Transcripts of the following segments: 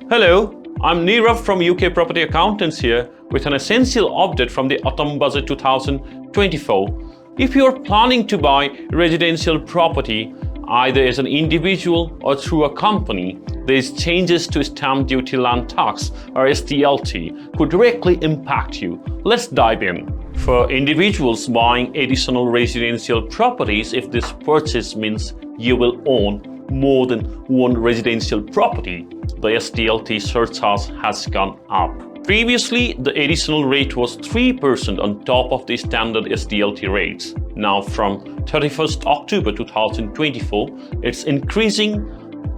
Hello, I'm Nirab from UK Property Accountants here with an essential update from the Autumn Budget 2024. If you are planning to buy residential property either as an individual or through a company, these changes to stamp duty land tax or SDLT could directly impact you. Let's dive in. For individuals buying additional residential properties, if this purchase means you will own more than one residential property, the SDLT surcharge has gone up. Previously, the additional rate was 3% on top of the standard SDLT rates. Now from 31st October 2024, it's increasing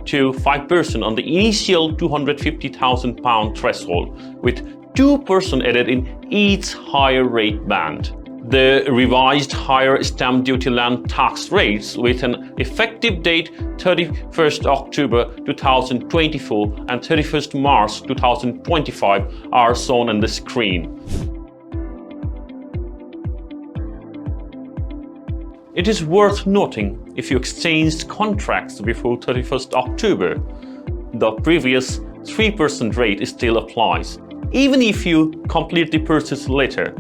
to 5% on the initial £250,000 threshold, with 2% added in each higher rate band. The revised higher stamp duty land tax rates with an effective date 31st October 2024 and 31st March 2025 are shown on the screen. It is worth noting, if you exchanged contracts before 31st October, the previous 3% rate still applies, even if you complete the purchase later.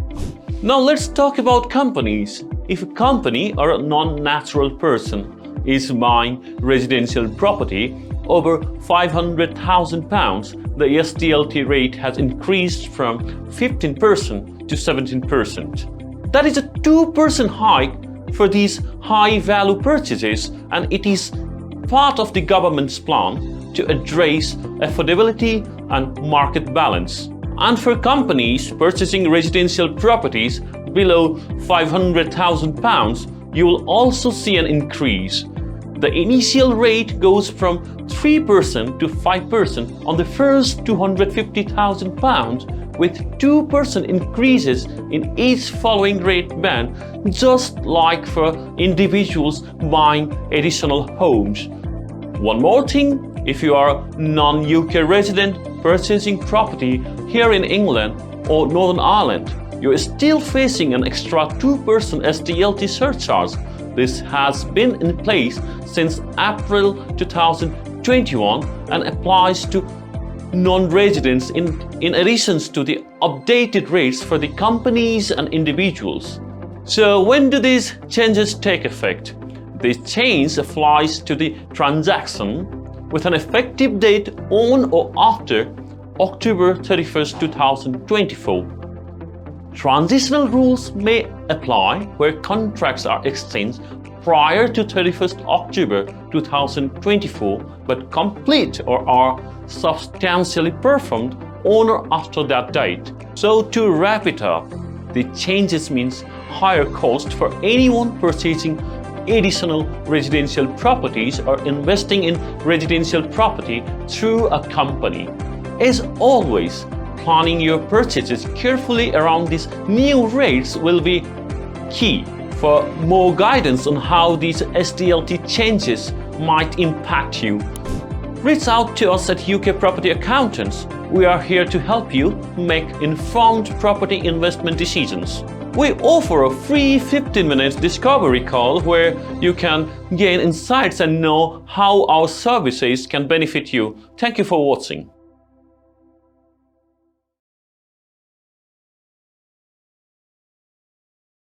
Now let's talk about companies. If a company or a non-natural person is buying residential property over £500,000, the SDLT rate has increased from 15% to 17%. That is a 2% hike for these high-value purchases, and it is part of the government's plan to address affordability and market balance. And for companies purchasing residential properties below £500,000, you will also see an increase. The initial rate goes from 3% to 5% on the first £250,000, with 2% increases in each following rate band, just like for individuals buying additional homes. One more thing, if you are a non-UK resident purchasing property here in England or Northern Ireland, you are still facing an extra 2% SDLT surcharge. This has been in place since April 2021 and applies to non-residents in addition to the updated rates for the companies and individuals. So when do these changes take effect? This change applies to the transaction with an effective date on or after October 31st, 2024. Transitional rules may apply where contracts are exchanged prior to 31st October 2024 but complete or are substantially performed on or after that date. So to wrap it up, the changes means higher cost for anyone purchasing additional residential properties or investing in residential property through a company. As always, planning your purchases carefully around these new rates will be key. For more guidance on how these SDLT changes might impact you, reach out to us at UK Property Accountants. We are here to help you make informed property investment decisions. We offer a free 15-minute discovery call where you can gain insights and know how our services can benefit you. Thank you for watching.